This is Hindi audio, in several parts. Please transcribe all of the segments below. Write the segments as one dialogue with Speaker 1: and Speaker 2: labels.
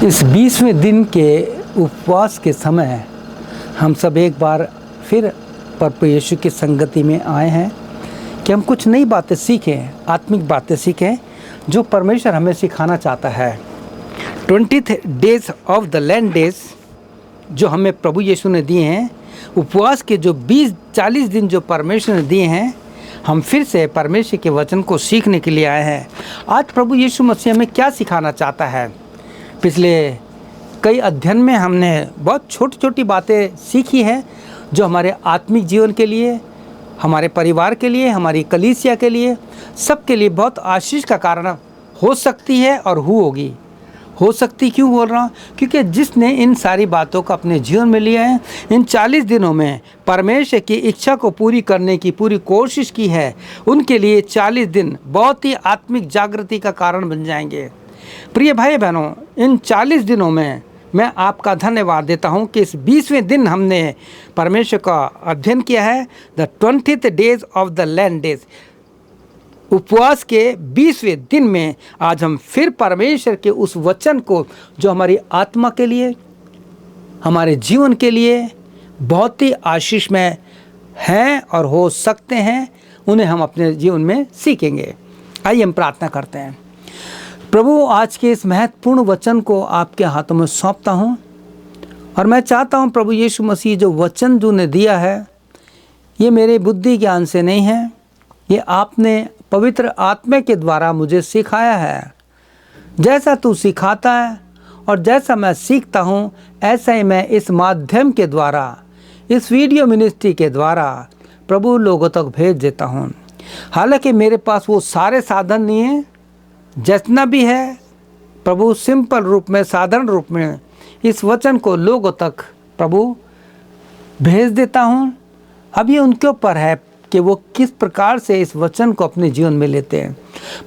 Speaker 1: इस 20वें दिन के उपवास के समय हम सब एक बार फिर प्रभु यीशु की संगति में आए हैं कि हम कुछ नई बातें सीखें, आत्मिक बातें सीखें जो परमेश्वर हमें सिखाना चाहता है। 20th days of the land days जो हमें प्रभु यीशु ने दिए हैं, उपवास के जो 20-40 दिन जो परमेश्वर ने दिए हैं, हम फिर से परमेश्वर के वचन को सीखने के लिए आए हैं। आज प्रभु यीशु मसीह हमें क्या सिखाना चाहता है। पिछले कई अध्ययन में हमने बहुत छोटी छोटी बातें सीखी हैं जो हमारे आत्मिक जीवन के लिए, हमारे परिवार के लिए, हमारी कलीसिया के लिए, सबके लिए बहुत आशीष का कारण हो सकती है और होगी। हो सकती क्यों बोल रहा हूँ? क्योंकि जिसने इन सारी बातों को अपने जीवन में लिया है, इन 40 दिनों में परमेश्वर की इच्छा को पूरी करने की पूरी कोशिश की है, उनके लिए 40 दिन बहुत ही आत्मिक जागृति का कारण बन जाएंगे। प्रिय भाई बहनों, इन 40 दिनों में मैं आपका धन्यवाद देता हूं कि इस 20वें दिन हमने परमेश्वर का अध्ययन किया है। The 20th days of the land days, उपवास के 20वें दिन में आज हम फिर परमेश्वर के उस वचन को जो हमारी आत्मा के लिए, हमारे जीवन के लिए बहुत ही आशीषमय हैं और हो सकते हैं, उन्हें हम अपने जीवन में सीखेंगे। आइए हम प्रार्थना करते हैं। प्रभु, आज के इस महत्वपूर्ण वचन को आपके हाथों में सौंपता हूँ और मैं चाहता हूँ प्रभु यीशु मसीह जो वचन जो ने दिया है, ये मेरे बुद्धि ज्ञान से नहीं है, ये आपने पवित्र आत्मा के द्वारा मुझे सिखाया है। जैसा तू सिखाता है और जैसा मैं सीखता हूँ, ऐसा ही मैं इस माध्यम के द्वारा, इस वीडियो मिनिस्ट्री के द्वारा प्रभु लोगों तक भेज देता हूँ। हालांकि मेरे पास वो सारे साधन नहीं हैं, जितना भी है प्रभु सिंपल रूप में, साधारण रूप में इस वचन को लोगों तक प्रभु भेज देता हूँ। अब ये उनके ऊपर है कि वो किस प्रकार से इस वचन को अपने जीवन में लेते हैं।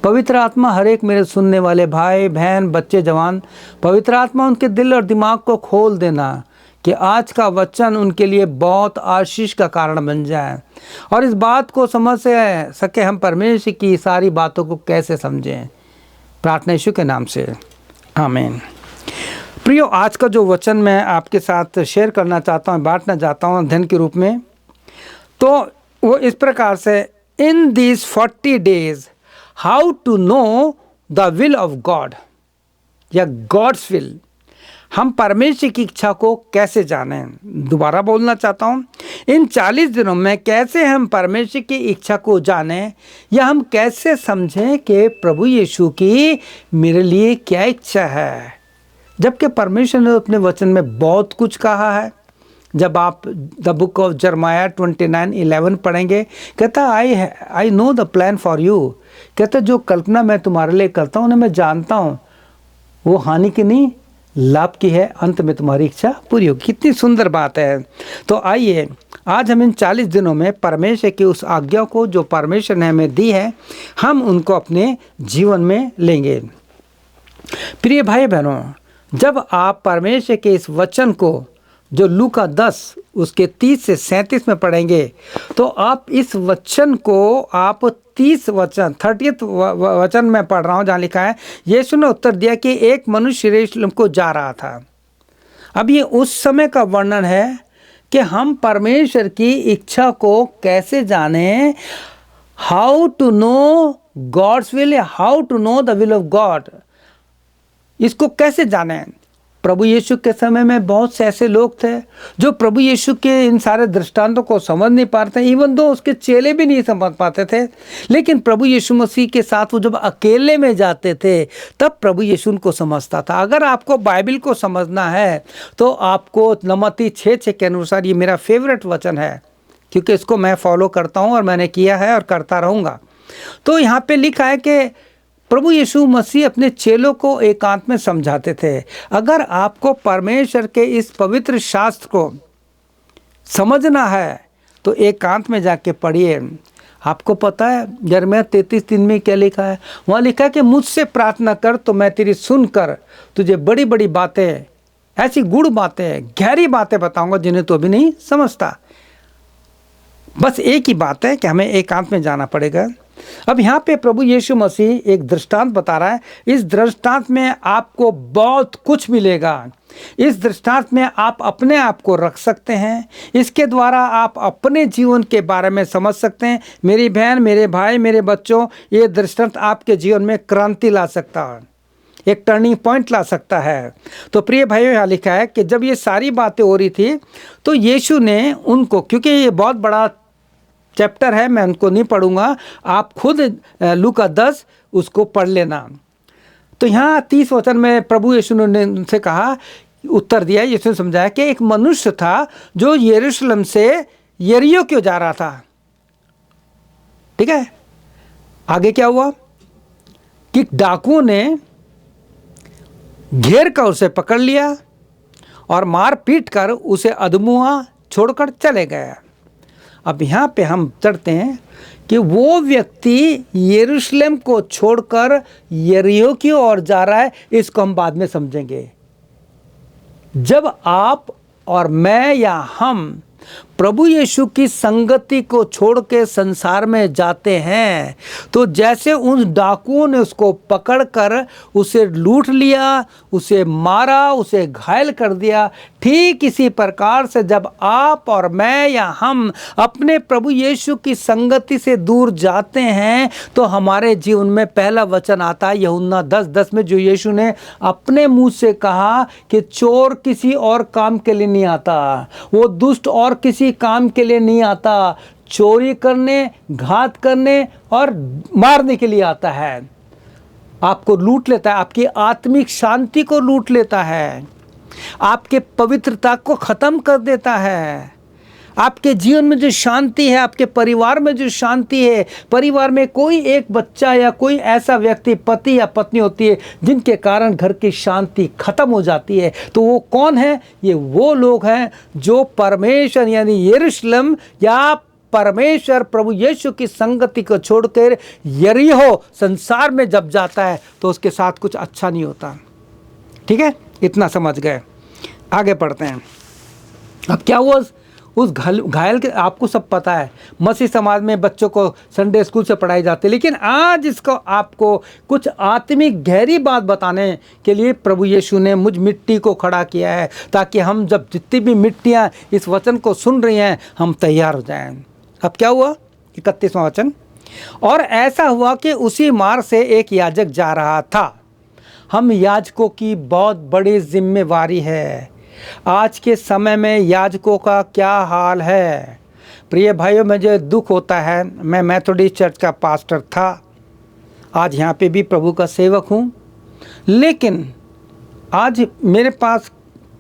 Speaker 1: पवित्र आत्मा हर एक मेरे सुनने वाले भाई बहन, बच्चे जवान, पवित्र आत्मा उनके दिल और दिमाग को खोल देना कि आज का वचन उनके लिए बहुत आशीष का कारण बन जाए और इस बात को समझ सके हम परमेश्वर की सारी बातों को कैसे समझें। प्रार्थना यीशु के नाम से, आमीन। प्रियो, आज का जो वचन मैं आपके साथ शेयर करना चाहता हूँ, बांटना चाहता हूँ अध्ययन के रूप में, तो वो इस प्रकार से, in these 40 days how to know the will of God, या गॉड्स विल, हम परमेश्वर की इच्छा को कैसे जानें। दोबारा बोलना चाहता हूँ, इन 40 दिनों में कैसे हम परमेश्वर की इच्छा को जानें, या हम कैसे समझें कि प्रभु यीशु की मेरे लिए क्या इच्छा है। जबकि परमेश्वर ने अपने वचन में बहुत कुछ कहा है। जब आप द बुक ऑफ जरमाया 29:11 पढ़ेंगे, कहता I know the plan for you, कहता जो कल्पना मैं तुम्हारे लिए करता हूँ उन्हें मैं जानता हूँ, वो हानि की नहीं लाभ की है, अंत में तुम्हारी इच्छा पूरी होगी। कितनी सुंदर बात है। तो आइए आज हम इन 40 दिनों में परमेश्वर की उस आज्ञा को जो परमेश्वर ने हमें दी है, हम उनको अपने जीवन में लेंगे। प्रिय भाई बहनों, जब आप परमेश्वर के इस वचन को जो लूका 10 उसके 30 से 37 में पढ़ेंगे, तो आप इस वचन को आप 30th वचन में पढ़ रहा हूँ, जहाँ लिखा है, यीशु ने उत्तर दिया कि एक मनुष्य यरूशलेम को जा रहा था। अब ये उस समय का वर्णन है कि हम परमेश्वर की इच्छा को कैसे जाने, how to know God's will, how to know the will of God, इसको कैसे जाने। प्रभु यीशु के समय में बहुत से ऐसे लोग थे जो प्रभु यीशु के इन सारे दृष्टांतों को समझ नहीं पाते, इवन दो उसके चेले भी नहीं समझ पाते थे। लेकिन प्रभु यीशु मसीह के साथ वो जब अकेले में जाते थे, तब प्रभु यीशु उनको समझता था। अगर आपको बाइबल को समझना है तो आपको लमती 6:6 के अनुसार, ये मेरा फेवरेट वचन है क्योंकि इसको मैं फॉलो करता हूँ और मैंने किया है और करता रहूँगा। तो यहाँ पर लिखा है कि प्रभु यीशु मसीह अपने चेलों को एकांत में समझाते थे। अगर आपको परमेश्वर के इस पवित्र शास्त्र को समझना है तो एकांत में जाके पढ़िए। आपको पता है यिर्मयाह 33:3 में क्या लिखा है? वहाँ लिखा है कि मुझसे प्रार्थना कर तो मैं तेरी सुनकर तुझे बड़ी बड़ी बातें, ऐसी गूढ़ बातें, गहरी बातें बताऊंगा जिन्हें तो अभी नहीं समझता। बस एक ही बात है कि हमें एकांत में जाना पड़ेगा। अब यहाँ पे प्रभु यीशु मसीह एक दृष्टांत बता रहा है। इस दृष्टांत में आपको बहुत कुछ मिलेगा। इस दृष्टांत में आप अपने आप को रख सकते हैं। इसके द्वारा आप अपने जीवन के बारे में समझ सकते हैं। मेरी बहन, मेरे भाई, मेरे बच्चों, ये दृष्टांत आपके जीवन में क्रांति ला सकता है, एक टर्निंग पॉइंट ला सकता है। तो प्रिय भाइयों, यहाँ लिखा है कि जब ये सारी बातें हो रही थी तो यीशु ने उनको, क्योंकि ये बहुत बड़ा चैप्टर है, मैं उनको नहीं पढ़ूंगा, आप खुद लूका 10 उसको पढ़ लेना। तो यहाँ 30 वचन में प्रभु यीशु ने उनसे कहा, उत्तर दिया, यीशु ने समझाया कि एक मनुष्य था जो यरूशलेम से यरीहो क्यों जा रहा था। ठीक है, आगे क्या हुआ कि डाकुओं ने घेर कर उसे पकड़ लिया और मार पीट कर उसे अधमुआ छोड़कर चले गए। अब यहाँ पे हम चढ़ते हैं कि वो व्यक्ति यरूशलेम को छोड़कर यरीहो की ओर जा रहा है। इसको हम बाद में समझेंगे। जब आप और मैं या हम प्रभु यीशु की संगति को छोड़ के संसार में जाते हैं, तो जैसे उन डाकुओं ने उसको पकड़कर उसे लूट लिया, उसे मारा, उसे घायल कर दिया, ठीक इसी प्रकार से जब आप और मैं या हम अपने प्रभु यीशु की संगति से दूर जाते हैं तो हमारे जीवन में पहला वचन आता है यूहन्ना 10:10 में, जो यीशु ने अपने मुंह से कहा कि चोर किसी और काम के लिए नहीं आता, वो दुष्ट और किसी काम के लिए नहीं आता, चोरी करने, घात करने और मारने के लिए आता है। आपको लूट लेता है, आपकी आत्मिक शांति को लूट लेता है, आपके पवित्रता को खत्म कर देता है। आपके जीवन में जो शांति है, आपके परिवार में जो शांति है, परिवार में कोई एक बच्चा या कोई ऐसा व्यक्ति, पति या पत्नी होती है जिनके कारण घर की शांति खत्म हो जाती है, तो वो कौन है? ये वो लोग हैं जो परमेश्वर यानी यरूशलेम या परमेश्वर प्रभु यीशु की संगति को छोड़कर यरीहो संसार में जब जाता है तो उसके साथ कुछ अच्छा नहीं होता। ठीक है, इतना समझ गए। आगे पढ़ते हैं। अब क्या हुआ उस घायल के? आपको सब पता है, मसीह समाज में बच्चों को संडे स्कूल से पढ़ाई जाती है, लेकिन आज इसको आपको कुछ आत्मिक गहरी बात बताने के लिए प्रभु यीशु ने मुझ मिट्टी को खड़ा किया है, ताकि हम जब जितनी भी मिट्टियाँ इस वचन को सुन रही हैं हम तैयार हो जाएं। अब क्या हुआ? 31वां वचन, और ऐसा हुआ कि उसी मार्ग से एक याजक जा रहा था। हम याजकों की बहुत बड़ी जिम्मेवारी है। आज के समय में याजकों का क्या हाल है? प्रिय भाइयों, मुझे दुख होता है, मैं मेथोडिस्ट चर्च का पास्टर था, आज यहाँ पे भी प्रभु का सेवक हूँ, लेकिन आज मेरे पास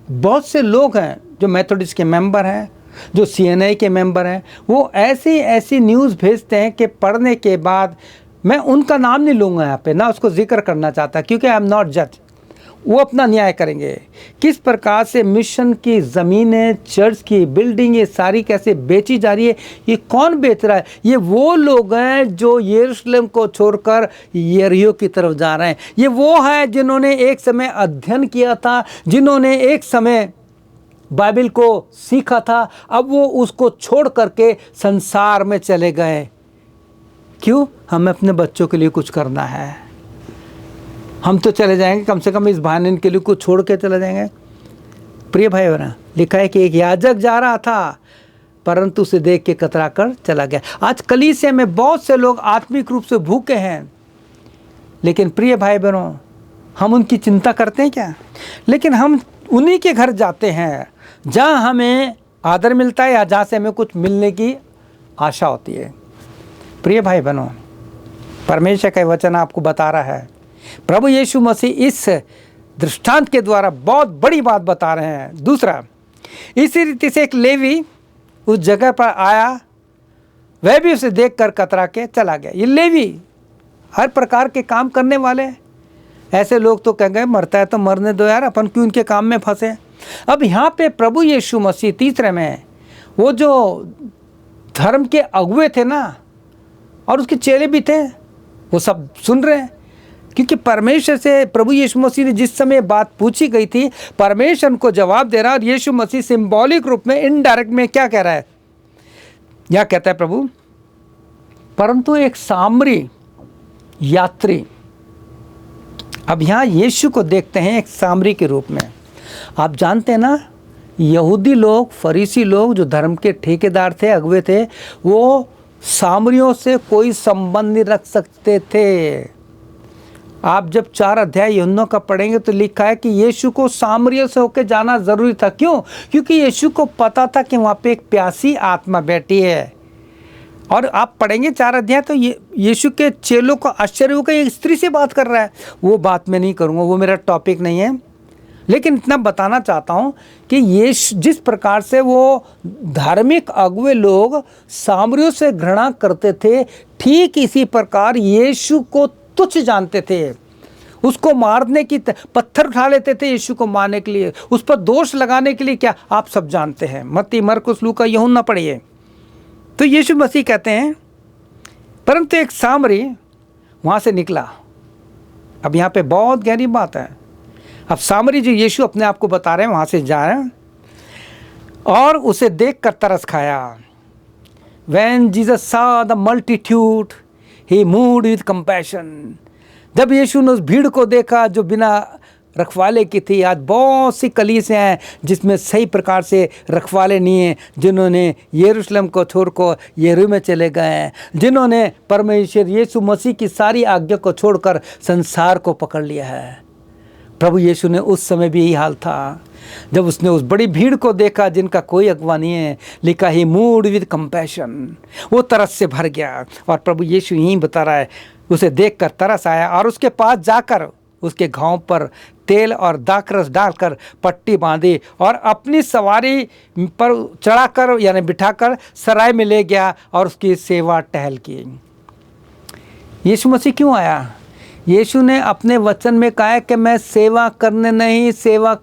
Speaker 1: बहुत से लोग हैं जो मेथोडिस्ट के मेंबर हैं, जो CNI के मेंबर हैं। वो ऐसी न्यूज़ भेजते हैं कि पढ़ने के बाद, मैं उनका नाम नहीं लूँगा यहाँ पे, ना उसको जिक्र करना चाहता, क्योंकि आई एम नॉट जज, वो अपना न्याय करेंगे। किस प्रकार से मिशन की ज़मीनें, चर्च की बिल्डिंग, ये सारी कैसे बेची जा रही है? ये कौन बेच रहा है? ये वो लोग हैं जो यरूशलेम को छोड़कर यरीहो की तरफ जा रहे हैं। ये वो है जिन्होंने एक समय अध्ययन किया था, जिन्होंने एक समय बाइबल को सीखा था, अब वो उसको छोड़ करके संसार में चले गए। क्यों? हमें अपने बच्चों के लिए कुछ करना है। हम तो चले जाएंगे, कम से कम इस बहाने के लिए कुछ छोड़ के चले जाएंगे। प्रिय भाई बहन, लिखा है कि एक याजक जा रहा था, परंतु उसे देख के कतरा कर चला गया। आज कलीसिया में बहुत से लोग आत्मिक रूप से भूखे हैं, लेकिन प्रिय भाई बहनों, हम उनकी चिंता करते हैं क्या? लेकिन हम उन्हीं के घर जाते हैं जहाँ हमें आदर मिलता है या जहाँ से हमें कुछ मिलने की आशा होती है। प्रिय भाई बहनों, परमेश्वर का वचन आपको बता रहा है, प्रभु यीशु मसीह इस दृष्टांत के द्वारा बहुत बड़ी बात बता रहे हैं। दूसरा, इसी रीति से एक लेवी उस जगह पर आया, वह भी उसे देखकर कतरा के चला गया। ये लेवी हर प्रकार के काम करने वाले, ऐसे लोग तो कह गए मरता है तो मरने दो यार, अपन क्यों इनके काम में फंसे। अब यहाँ पे प्रभु यीशु मसीह तीसरे में, वो जो धर्म के अगुए थे ना, और उसके चेले भी थे, वो सब सुन रहे हैं, क्योंकि परमेश्वर से प्रभु यीशु मसीह ने जिस समय बात पूछी गई थी, परमेश्वर उनको जवाब दे रहा है, और यीशु मसीह सिंबॉलिक रूप में, इनडायरेक्ट में क्या कह रहा है? क्या कहता है प्रभु परंतु एक सामरी यात्री, अब यहाँ यीशु को देखते हैं एक सामरी के रूप में। आप जानते हैं ना, यहूदी लोग, फरीसी लोग जो धर्म के ठेकेदार थे, अगुवे थे, वो सामरियों से कोई संबंध नहीं रख सकते थे। आप जब 4 अध्याय यूहन्ना का पढ़ेंगे तो लिखा है कि यीशु को सामरियों से होकर जाना जरूरी था। क्यों? क्योंकि यीशु को पता था कि वहाँ पे एक प्यासी आत्मा बैठी है। और आप पढ़ेंगे 4 अध्याय तो यीशु के चेलों को आश्चर्य होगा, एक स्त्री से बात कर रहा है। वो बात मैं नहीं करूँगा, वो मेरा टॉपिक नहीं है, लेकिन इतना बताना चाहता हूँ कि यीशु जिस प्रकार से वो धार्मिक अगुवे लोग सामरियों से घृणा करते थे, ठीक इसी प्रकार यीशु को तुच्छ जानते थे। उसको मारने की पत्थर उठा लेते थे यीशु को मारने के लिए, उस पर दोष लगाने के लिए। क्या आप सब जानते हैं, मत्ती, मरकुस, लूका, यूहन्ना पढ़िए। तो यीशु मसीह कहते हैं, परंतु एक सामरी वहाँ से निकला। अब यहाँ पे बहुत गहरी बात है। अब सामरी जो यीशु अपने आप को बता रहे हैं, वहाँ से जा रहे हैं और उसे देख कर तरस खाया। When Jesus saw the multitude, he moved with compassion. जब यीशु ने उस भीड़ को देखा जो बिना रखवाले की थी। आज बहुत सी कलीसियाँ हैं जिसमें सही प्रकार से रखवाले नहीं हैं, जिन्होंने यरूशलेम को छोड़ को यरूशलेम में चले गए हैं, जिन्होंने परमेश्वर यीशु मसीह की सारी आज्ञा को छोड़कर संसार को पकड़ लिया है। प्रभु यीशु ने उस समय भी यही हाल था, जब उसने उस बड़ी भीड़ को देखा जिनका कोई अगुवा नहीं है। लिखा ही मूड विद कंपैशन, वो तरस से भर गया। और प्रभु यीशु यही बता रहा है, उसे देखकर तरस आया और उसके पास जाकर उसके घाव पर तेल और दाखरस डालकर पट्टी बांधी और अपनी सवारी पर चढ़ाकर यानी बिठाकर सराय में ले गया और उसकी सेवा टहल की। यीशु मसीह क्यों आया? यीशु ने अपने वचन में कहा है कि मैं सेवा करने नहीं, सेवा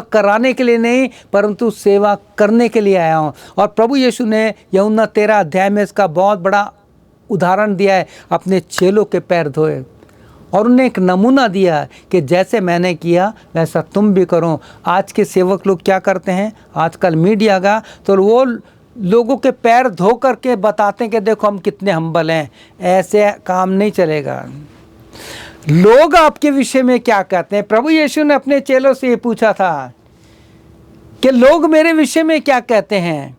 Speaker 1: कराने के लिए नहीं, परंतु सेवा करने के लिए आया हूँ। और प्रभु यीशु ने यूहन्ना 13 अध्याय में इसका बहुत बड़ा उदाहरण दिया है। अपने चेलों के पैर धोए और उन्हें एक नमूना दिया कि जैसे मैंने किया वैसा तुम भी करो। आज के सेवक लोग क्या करते हैं, आजकल मीडिया का, तो वो लोगों के पैर धो करके बताते हैं कि देखो हम कितने हम्बल हैं। ऐसे काम नहीं चलेगा। लोग आपके विषय में क्या कहते हैं? प्रभु यीशु ने अपने चेलों से ये पूछा था कि लोग मेरे विषय में क्या कहते हैं।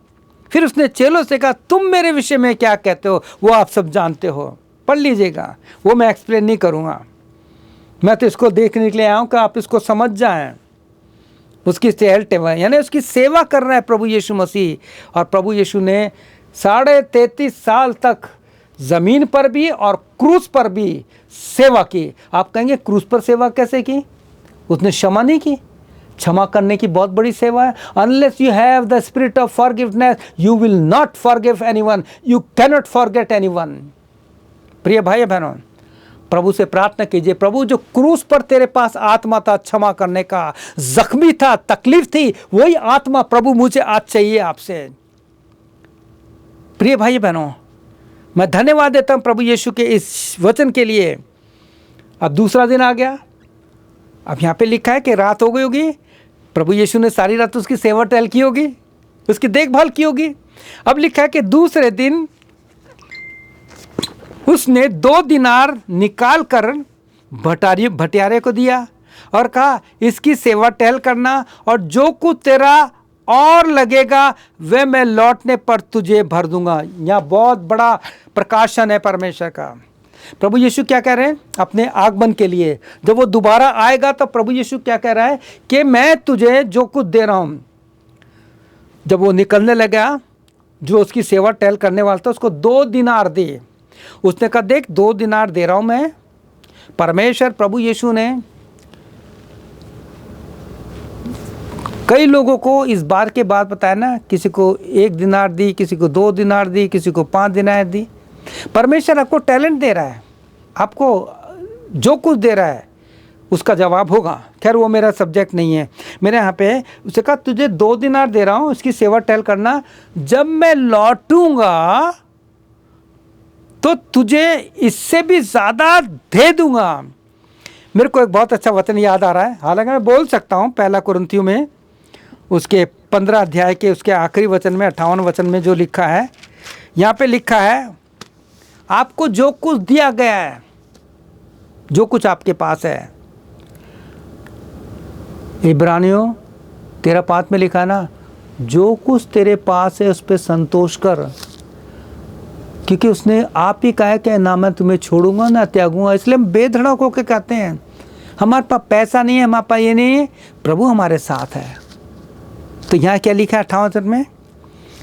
Speaker 1: फिर उसने चेलों से कहा तुम मेरे विषय में क्या कहते हो, वो आप सब जानते हो, पढ़ लीजिएगा, वो मैं एक्सप्लेन नहीं करूँगा। मैं तो इसको देखने के लिए आया हूँ कि आप इसको समझ जाएं। उसकी यानी उसकी सेवा कर रहा है प्रभु यीशु मसीह। और प्रभु यीशु ने 33.5 साल तक ज़मीन पर भी और क्रूस पर भी सेवा की। आप कहेंगे क्रूस पर सेवा कैसे की? उसने क्षमा नहीं की। क्षमा करने की बहुत बड़ी सेवा है। Unless you have the spirit of forgiveness you will not forgive anyone, you cannot forget anyone. प्रिय भाई बहनों, प्रभु से प्रार्थना कीजिए, प्रभु जो क्रूस पर तेरे पास आत्मा था क्षमा करने का, जख्मी था, तकलीफ थी, वही आत्मा प्रभु मुझे आज चाहिए आपसे। प्रिय भाई बहनों, मैं धन्यवाद देता हूं प्रभु यीशु के इस वचन के लिए। अब दूसरा दिन आ गया। अब यहाँ पे लिखा है कि रात हो गई होगी। प्रभु यीशु ने सारी रात उसकी सेवा टहल की होगी, उसकी देखभाल की होगी। अब लिखा है कि दूसरे दिन उसने 2 दिनार निकाल कर भटियारे को दिया और कहा इसकी सेवा टहल करना, और जो कुछ तेरा और लगेगा वह मैं लौटने पर तुझे भर दूंगा। यहाँ बहुत बड़ा प्रकाशन है परमेश्वर का। प्रभु यीशु क्या कह रहे हैं अपने आगमन के लिए? जब वो दोबारा आएगा तो प्रभु यीशु क्या कह रहा है कि मैं तुझे जो कुछ दे रहा हूँ। जब वो निकलने लगा, जो उसकी सेवा टहल करने वाला था, उसको 2 दिनार दिए। उसने कहा देख 2 दिनार दे रहा हूं मैं। परमेश्वर प्रभु यीशु ने कई लोगों को इस बार के बाद बताया ना, किसी को 1 दिनार दी, किसी को 2 दिनार दी, किसी को 5 दिनार दी। परमेश्वर आपको टैलेंट दे रहा है, आपको जो कुछ दे रहा है उसका जवाब होगा। खैर वो मेरा सब्जेक्ट नहीं है। मेरे यहाँ पे उसने कहा तुझे 2 दिनार दे रहा हूँ, इसकी सेवा टहल करना, जब मैं लौटूंगा तो तुझे इससे भी ज़्यादा दे दूंगा। मेरे को एक बहुत अच्छा वचन याद आ रहा है, हालांकि मैं बोल सकता हूँ। 1 कुरिन्थियों में उसके 15 अध्याय के उसके आखिरी वचन में 58 वचन में जो लिखा है यहाँ पे लिखा है, आपको जो कुछ दिया गया है, जो कुछ आपके पास है, इब्रानियों 13:5 में लिखा है ना, जो कुछ तेरे पास है उस पर संतोष कर, क्योंकि उसने आप ही कहा है कि ना मैं तुम्हें छोड़ूंगा ना त्यागूंगा। इसलिए हम बेधड़क होकर कहते हैं, हमारे पास पैसा नहीं है, हमारे पास ये नहीं है, प्रभु हमारे साथ है। तो यहाँ क्या लिखा है 58 में,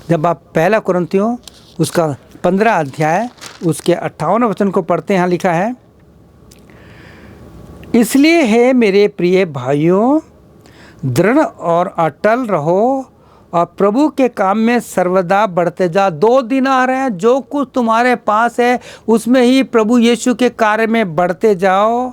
Speaker 1: जब आप पहला कुरिन्थियों उसका 15 अध्याय उसके 58 वचन को पढ़ते हैं, यहाँ लिखा है, इसलिए है मेरे प्रिय भाइयों, दृढ़ और अटल रहो और प्रभु के काम में सर्वदा बढ़ते जा। 2 दिनार हैं, जो कुछ तुम्हारे पास है उसमें ही प्रभु यीशु के कार्य में बढ़ते जाओ,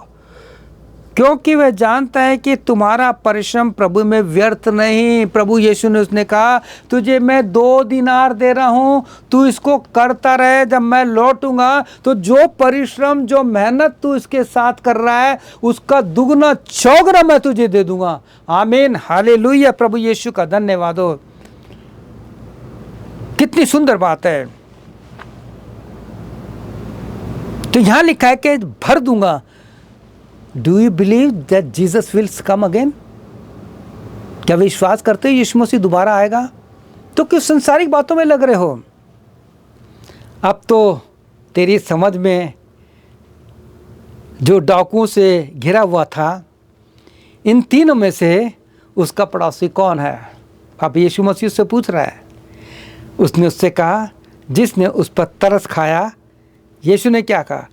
Speaker 1: क्योंकि वह जानता है कि तुम्हारा परिश्रम प्रभु में व्यर्थ नहीं। प्रभु यीशु ने उसने कहा, तुझे मैं 2 दिनार दे रहा हूँ, तू इसको करता रहे, जब मैं लौटूंगा तो जो परिश्रम जो मेहनत तू इसके साथ कर रहा है उसका दुगना चौगुना मैं तुझे दे दूंगा। आमीन, हालेलुया, प्रभु यीशु का धन्यवाद हो। कितनी सुंदर बात है। तो यहां लिखा है कि भर दूंगा। Do you believe that Jesus will come again? क्या विश्वास करते हो यीशु मसीह दोबारा आएगा? तो किस संसारिक बातों में लग रहे हो? अब तो तेरी समझ में जो डाकुओं से घिरा हुआ था, इन तीनों में से उसका पड़ोसी कौन है? अब यीशु मसीह से पूछ रहा है। उसने उससे कहा, जिसने उस पर तरस खाया। यीशु ने क्या कहा?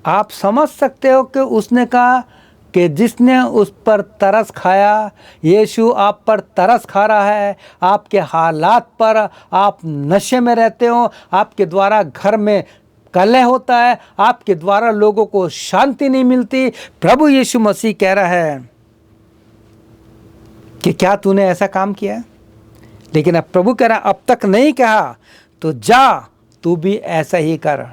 Speaker 1: आप समझ सकते हो कि उसने कहा कि जिसने उस पर तरस खाया। यीशु आप पर तरस खा रहा है, आपके हालात पर। आप नशे में रहते हो, आपके द्वारा घर में कलह होता है, आपके द्वारा लोगों को शांति नहीं मिलती। प्रभु यीशु मसीह कह रहा है कि क्या तूने ऐसा काम किया? लेकिन अब प्रभु कह रहा, अब तक नहीं कहा तो जा तू भी ऐसा ही कर।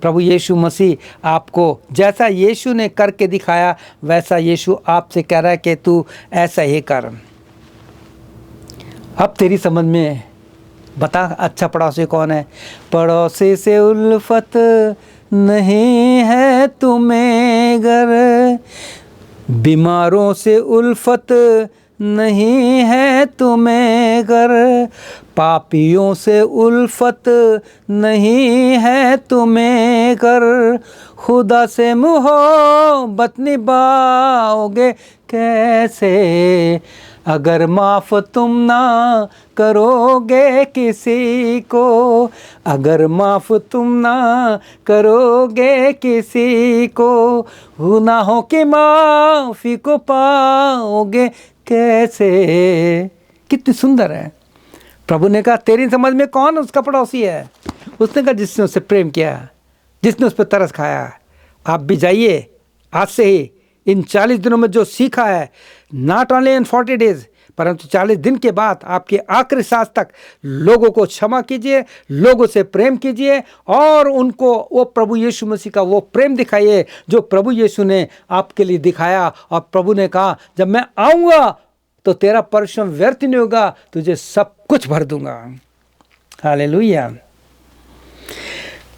Speaker 1: प्रभु यीशु मसीह आपको जैसा यीशु ने करके दिखाया वैसा यीशु आपसे कह रहा है कि तू ऐसा ही कर। अब तेरी समझ में बता, अच्छा पड़ोसी कौन है? पड़ोसी से उल्फत नहीं है तुम्हें गर, बीमारों से उल्फत नहीं है तुम्हें गर, पापियों से उल्फत नहीं है तुम्हें गर, खुदा से मोहब्बत निभाओगे कैसे अगर माफ़ तुम ना करोगे किसी को, अगर माफ़ तुम ना करोगे किसी को, गुनाहों की माफ़ी को पाओगे कैसे। कितनी सुंदर है। प्रभु ने कहा, तेरी समझ में कौन उसका पड़ोसी है? उसने कहा, जिसने उससे प्रेम किया, जिसने उस पर तरस खाया। आप भी जाइए आज से ही, इन 40 दिनों में जो सीखा है, नॉट ओनली इन 40 डेज, परंतु 40 दिन के बाद आपके आखिरी सांस तक लोगों को क्षमा कीजिए, लोगों से प्रेम कीजिए और उनको वो प्रभु यीशु मसीह का वो प्रेम दिखाइए जो प्रभु यीशु ने आपके लिए दिखाया। और प्रभु ने कहा, जब मैं आऊँगा तो तेरा परिश्रम व्यर्थ नहीं होगा, तुझे सब कुछ भर दूंगा। हालेलुया।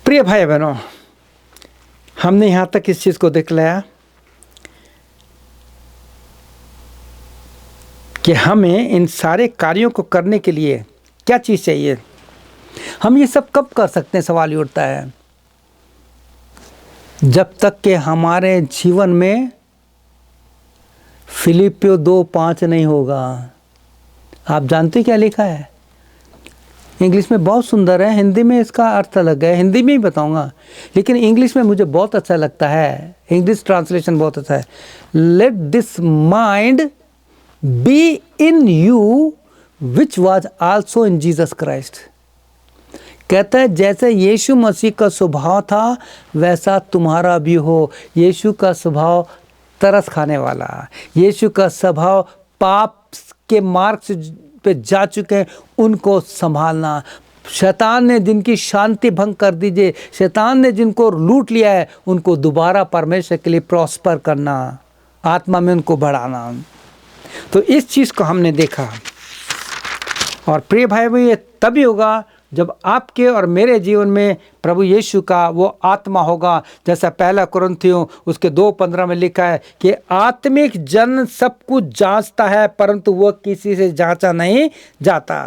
Speaker 1: प्रिय भाई बहनों, हमने यहाँ तक इस चीज़ को देख लिया कि हमें इन सारे कार्यों को करने के लिए क्या चीज़ चाहिए। हम ये सब कब कर सकते हैं? सवाल ये उठता है, जब तक कि हमारे जीवन में फिलिपियो 2:5 नहीं होगा। आप जानते क्या लिखा है? इंग्लिश में बहुत सुंदर है, हिंदी में इसका अर्थ अलग है, हिंदी में ही बताऊंगा, लेकिन इंग्लिश में मुझे बहुत अच्छा लगता है। इंग्लिश ट्रांसलेशन बहुत अच्छा है। Let this mind be in you which was also in Jesus Christ. कहता है, जैसे यीशु मसीह का स्वभाव था वैसा तुम्हारा भी हो। यीशु का स्वभाव तरस खाने वाला, यीशु का स्वभाव पाप के मार्ग से पे जा चुके हैं उनको संभालना। शैतान ने जिनकी शांति भंग कर दीजिए, शैतान ने जिनको लूट लिया है उनको दोबारा परमेश्वर के लिए प्रॉस्पर करना, आत्मा में उनको बढ़ाना। तो इस चीज़ को हमने देखा। और प्रिय भाई, ये तभी होगा जब आपके और मेरे जीवन में प्रभु यीशु का वो आत्मा होगा, जैसा पहला कुरिन्थियों उसके 2:15 में लिखा है कि आत्मिक जन सब कुछ जांचता है परंतु वह किसी से जांचा नहीं जाता।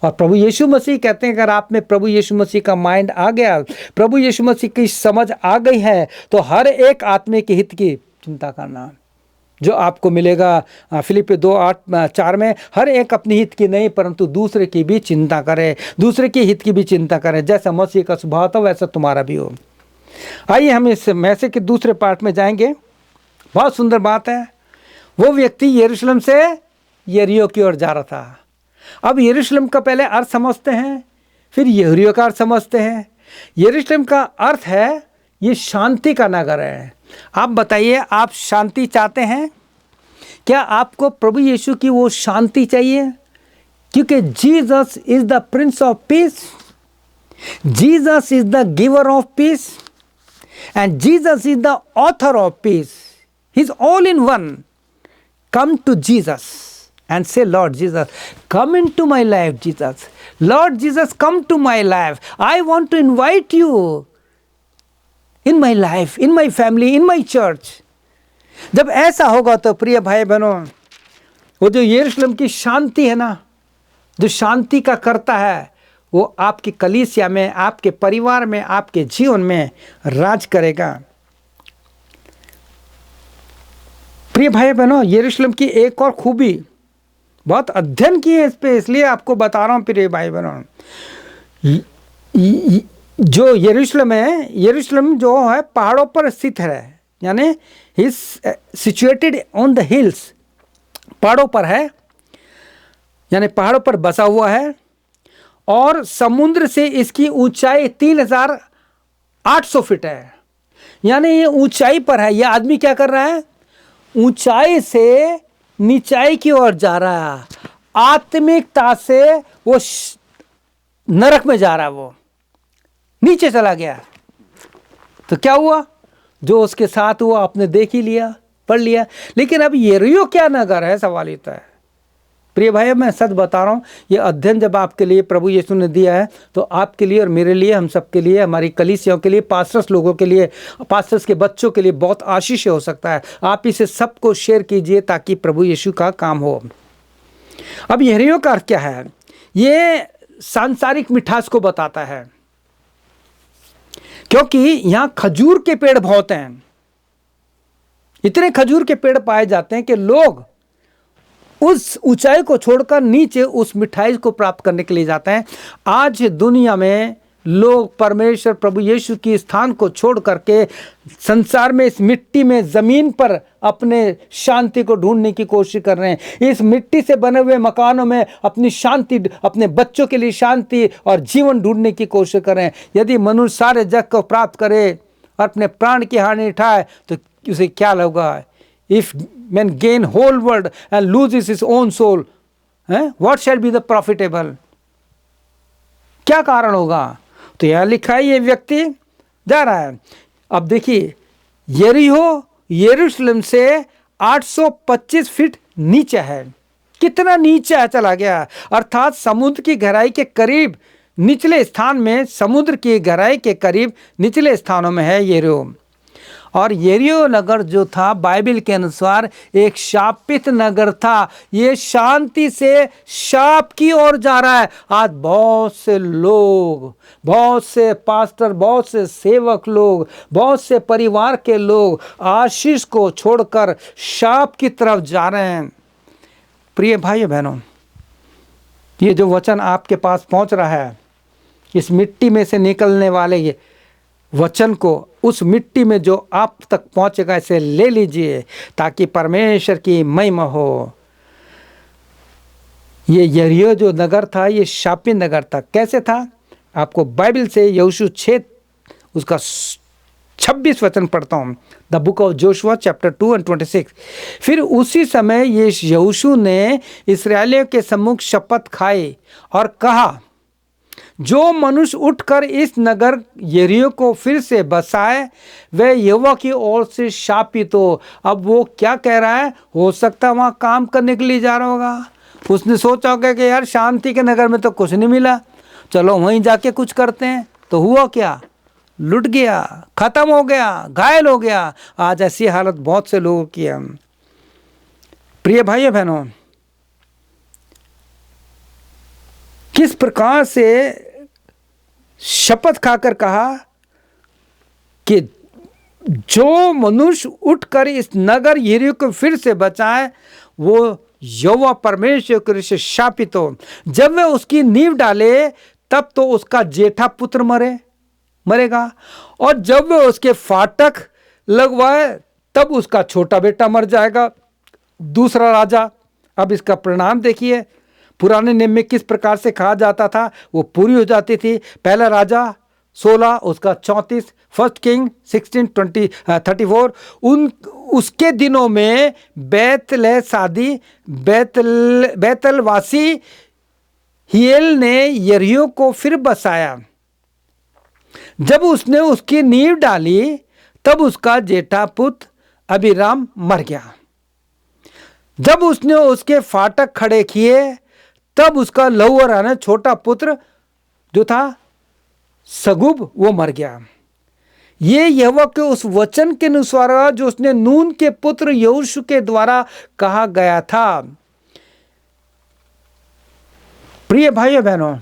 Speaker 1: और प्रभु यीशु मसीह कहते हैं अगर आप में प्रभु यीशु मसीह का माइंड आ गया, प्रभु यीशु मसीह की समझ आ गई है, तो हर एक आत्मिक हित की चिंता करना जो आपको मिलेगा। फिलिप्पी 2:8-4 में हर एक अपनी हित की नहीं परंतु दूसरे की भी चिंता करे, दूसरे के हित की भी चिंता करे, जैसा मसीह का स्वभाव था वैसा तुम्हारा भी हो। आइए हम इस मैसेज के दूसरे पार्ट में जाएंगे। बहुत सुंदर बात है। वो व्यक्ति यरूशलेम से यरीहो की ओर जा रहा था। अब यरूशलेम का पहले अर्थ समझते हैं, फिर यरीहो का अर्थ समझते हैं। यरूशलेम का अर्थ है ये शांति का नगर है। आप बताइए, आप शांति चाहते हैं? क्या आपको प्रभु यीशु की वो शांति चाहिए? क्योंकि Jesus is the prince of peace, Jesus is the giver of peace and Jesus is the author of peace. He is all in one. Come to Jesus and say, Lord Jesus, come into my life, Jesus. Lord Jesus, come to my life. I want to invite you in my life, in my family, in my church. जब ऐसा होगा तो प्रिय भाई बहनों, वो जो यरूशलेम की शांति है ना, जो शांति का करता है, वो आपकी कलीसिया में, आपके परिवार में, आपके जीवन में राज करेगा। प्रिय भाई बहनों, यरूशलेम की एक और खूबी, बहुत अध्ययन किए इस पे, इसलिए आपको बता रहा हूँ प्रिय भाई बहनों। जो यरूशलेम है, यरूशलेम जो है पहाड़ों पर स्थित है, यानी ही सिचुएटेड ऑन द हिल्स, पहाड़ों पर है, यानी पहाड़ों पर बसा हुआ है। और समुद्र से इसकी ऊंचाई 3800 फीट है, यानी ये ऊंचाई पर है। यह आदमी क्या कर रहा है? ऊंचाई से नीचाई की ओर जा रहा है, आत्मिकता से वो नरक में जा रहा है, वो नीचे चला गया। तो क्या हुआ? जो उसके साथ हुआ आपने देख ही लिया, पढ़ लिया। लेकिन अब यरीहो क्या नगर है, सवाल इतना है। प्रिय भाई, मैं सच बता रहा हूँ, ये अध्ययन जब आपके लिए प्रभु यीशु ने दिया है तो आपके लिए और मेरे लिए, हम सब के लिए, हमारी कलीसियाओं के लिए, पास्टर्स लोगों के लिए, पास्टर्स के बच्चों के लिए बहुत आशीष हो सकता है। आप इसे सबको शेयर कीजिए ताकि प्रभु यीशु का काम हो। अब यरीहो का अर्थ क्या है? ये सांसारिक मिठास को बताता है, क्योंकि यहाँ खजूर के पेड़ बहुत हैं। इतने खजूर के पेड़ पाए जाते हैं कि लोग उस ऊंचाई को छोड़कर नीचे उस मिठाई को प्राप्त करने के लिए जाते हैं। आज दुनिया में लोग परमेश्वर प्रभु यीशु की स्थान को छोड़ करके संसार में, इस मिट्टी में, ज़मीन पर अपने शांति को ढूंढने की कोशिश कर रहे हैं। इस मिट्टी से बने हुए मकानों में अपनी शांति, अपने बच्चों के लिए शांति और जीवन ढूंढने की कोशिश कर रहे हैं। यदि मनुष्य सारे जग को प्राप्त करे और अपने प्राण की हानि उठाए तो उसे क्या होगा? If man gain whole world and loses his own soul, what shall be the profitable? क्या कारण होगा? तो यह लिखा है, ये व्यक्ति जा रहा है। अब देखिए, यरीहो यरूशलेम से 825 फीट नीचे है। कितना नीचे चला गया, अर्थात समुद्र की गहराई के करीब निचले स्थान में, समुद्र की गहराई के करीब निचले स्थानों में है यरीहो। और यरीहो नगर जो था बाइबल के अनुसार एक शापित नगर था। ये शांति से शाप की ओर जा रहा है। आज बहुत से लोग, बहुत से पास्टर, बहुत से सेवक लोग, बहुत से परिवार के लोग आशीष को छोड़कर शाप की तरफ जा रहे हैं। प्रिय भाइयों बहनों, ये जो वचन आपके पास पहुंच रहा है, इस मिट्टी में से निकलने वाले ये वचन को, उस मिट्टी में जो आप तक पहुंचेगा, इसे ले लीजिए ताकि परमेश्वर की महिमा हो। ये यरीहो जो नगर था, ये शापित नगर था। कैसे था? आपको बाइबल से यहोशू 6 उसका 26 वचन पढ़ता हूँ। The book of Joshua chapter 2 and 26। फिर उसी समय ये यहोशू ने इस्राएलियों के सम्मुख शपथ खाई और कहा, जो मनुष्य उठकर इस नगर यरीहो को फिर से बसाए वह यहोवा की ओर से शापित हो। अब वो क्या कह रहा है? हो सकता है वहाँ काम करने के लिए जा रहा होगा। उसने सोचा होगा कि यार शांति के नगर में तो कुछ नहीं मिला, चलो वहीं जाके कुछ करते हैं। तो हुआ क्या? लुट गया, खत्म हो गया, घायल हो गया। आज ऐसी हालत बहुत से लोगों की है। प्रिय भाइयों बहनों, किस प्रकार से शपथ खाकर कहा कि जो मनुष्य उठकर इस नगर यरीहो को फिर से बचाए वो यहोवा परमेश्वर के से शापित हो। जब वह उसकी नींव डाले तब तो उसका जेठा पुत्र मरेगा, और जब वह उसके फाटक लगवाए तब उसका छोटा बेटा मर जाएगा। दूसरा राजा। अब इसका परिणाम देखिए, पुराने नियम में किस प्रकार से कहा जाता था वो पूरी हो जाती थी। पहला राजा 16, उसका 34, फर्स्ट किंग 16:34। उसके दिनों में बैतलवासी हियेल ने यरीहो को फिर बसाया। जब उसने उसकी नींव डाली तब उसका जेठा पुत्र अबीराम मर गया। जब उसने उसके फाटक खड़े किए तब उसका लहुआ छोटा पुत्र जो था सगुब वो मर गया। ये यहोवा के उस वचन के अनुसार जो उसने नून के पुत्र यहोशू के द्वारा कहा गया था। प्रिय भाइयों बहनों,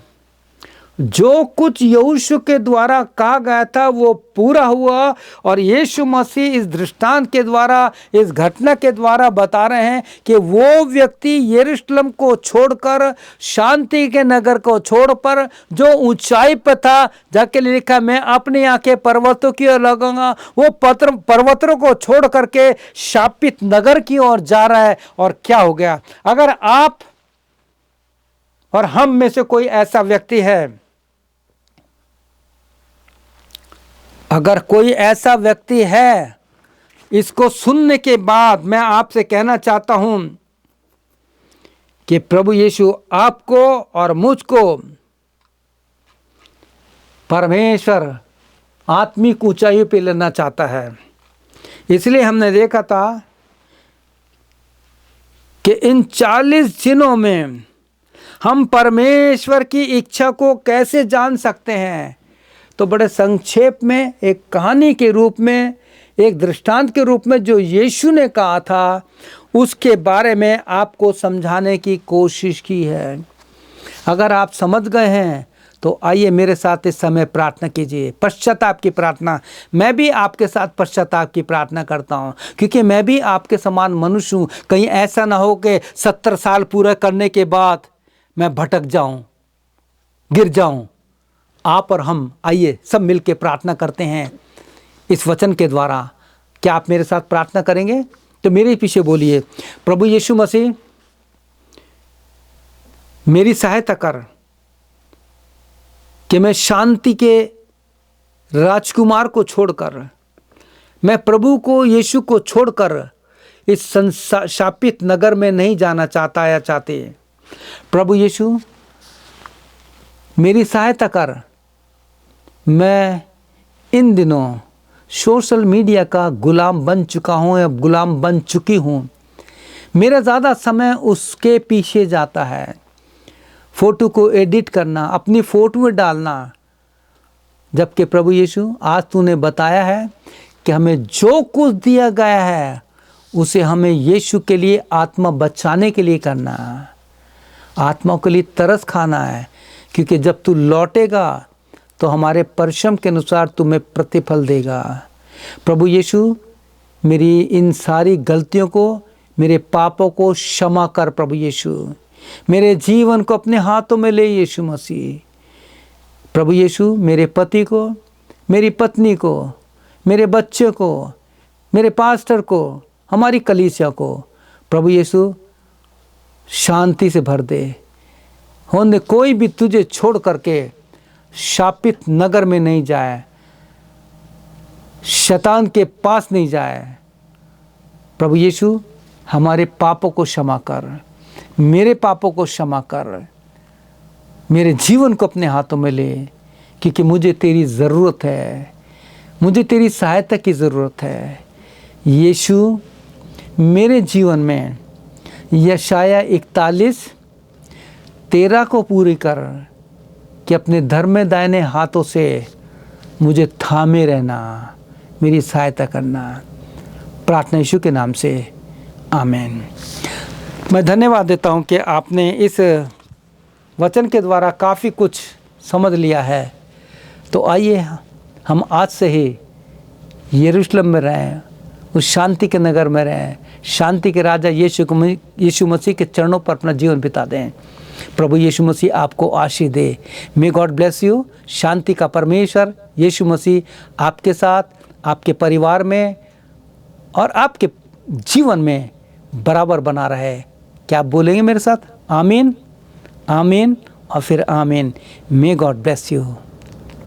Speaker 1: जो कुछ यहोशू के द्वारा कहा गया था वो पूरा हुआ, और यीशु मसीह इस दृष्टांत के द्वारा, इस घटना के द्वारा बता रहे हैं कि वो व्यक्ति यरूशलेम को छोड़कर, शांति के नगर को छोड़कर, जो ऊंचाई पर था, जाके लिखा मैं अपनी आंखें पर्वतों की ओर लगाऊंगा, वो पर्वतों को छोड़ करके शापित नगर की ओर जा रहा है। और क्या हो गया? अगर आप और हम में से कोई ऐसा व्यक्ति है, अगर कोई ऐसा व्यक्ति है, इसको सुनने के बाद मैं आपसे कहना चाहता हूं कि प्रभु यीशु आपको और मुझको परमेश्वर आत्मिक ऊंचाई पे लेना चाहता है। इसलिए हमने देखा था कि इन 40 दिनों में हम परमेश्वर की इच्छा को कैसे जान सकते हैं। तो बड़े संक्षेप में, एक कहानी के रूप में, एक दृष्टांत के रूप में जो यीशु ने कहा था उसके बारे में आपको समझाने की कोशिश की है। अगर आप समझ गए हैं तो आइए मेरे साथ इस समय प्रार्थना कीजिए, पश्चाताप की प्रार्थना। मैं भी आपके साथ पश्चाताप की प्रार्थना करता हूँ, क्योंकि मैं भी आपके समान मनुष्य हूँ। कहीं ऐसा ना हो कि 70 साल पूरा करने के बाद मैं भटक जाऊं, गिर जाऊं। आप और हम आइए सब मिलके प्रार्थना करते हैं इस वचन के द्वारा। क्या आप मेरे साथ प्रार्थना करेंगे? तो मेरे पीछे बोलिए, प्रभु यीशु मसीह मेरी सहायता कर कि मैं शांति के राजकुमार को छोड़कर, मैं प्रभु को, यीशु को छोड़कर इस शापित नगर में नहीं जाना चाहता या चाहते। प्रभु यीशु मेरी सहायता कर। मैं इन दिनों सोशल मीडिया का गुलाम बन चुका हूँ या गुलाम बन चुकी हूँ। मेरा ज़्यादा समय उसके पीछे जाता है। फ़ोटो को एडिट करना, अपनी फ़ोटो में डालना, जबकि प्रभु यीशु आज तूने बताया है कि हमें जो कुछ दिया गया है उसे हमें यीशु के लिए, आत्मा बचाने के लिए करना है। आत्मा के लिए तरस खाना है, क्योंकि जब तू लौटेगा तो हमारे परिश्रम के अनुसार तुम्हें प्रतिफल देगा। प्रभु यीशु मेरी इन सारी गलतियों को, मेरे पापों को क्षमा कर। प्रभु यीशु मेरे जीवन को अपने हाथों में ले यीशु मसीह। प्रभु यीशु मेरे पति को, मेरी पत्नी को, मेरे बच्चे को, मेरे पास्टर को, हमारी कलीसिया को प्रभु यीशु शांति से भर दे। होने कोई भी तुझे छोड़ करके शापित नगर में नहीं जाए, शैतान के पास नहीं जाए। प्रभु यीशु हमारे पापों को क्षमा कर, मेरे पापों को क्षमा कर, मेरे जीवन को अपने हाथों में ले, क्योंकि मुझे तेरी ज़रूरत है, मुझे तेरी सहायता की ज़रूरत है। यीशु मेरे जीवन में यशाया 41:13 को पूरी कर। कि अपने धर्म में दाहिने हाथों से मुझे थामे रहना, मेरी सहायता करना। प्रार्थना यीशु के नाम से, आमीन। मैं धन्यवाद देता हूँ कि आपने इस वचन के द्वारा काफ़ी कुछ समझ लिया है। तो आइए हम आज से ही यरूशलेम में रहें, उस शांति के नगर में रहें, शांति के राजा यीशु मसीह के चरणों पर अपना जीवन बिता दें। प्रभु यीशु मसीह आपको आशीष दे। May God bless you. शांति का परमेश्वर यीशु मसीह आपके साथ, आपके परिवार में और आपके जीवन में बराबर बना रहे। क्या आप बोलेंगे मेरे साथ? आमीन, आमीन और फिर आमीन। मे गॉड ब्लेस यू।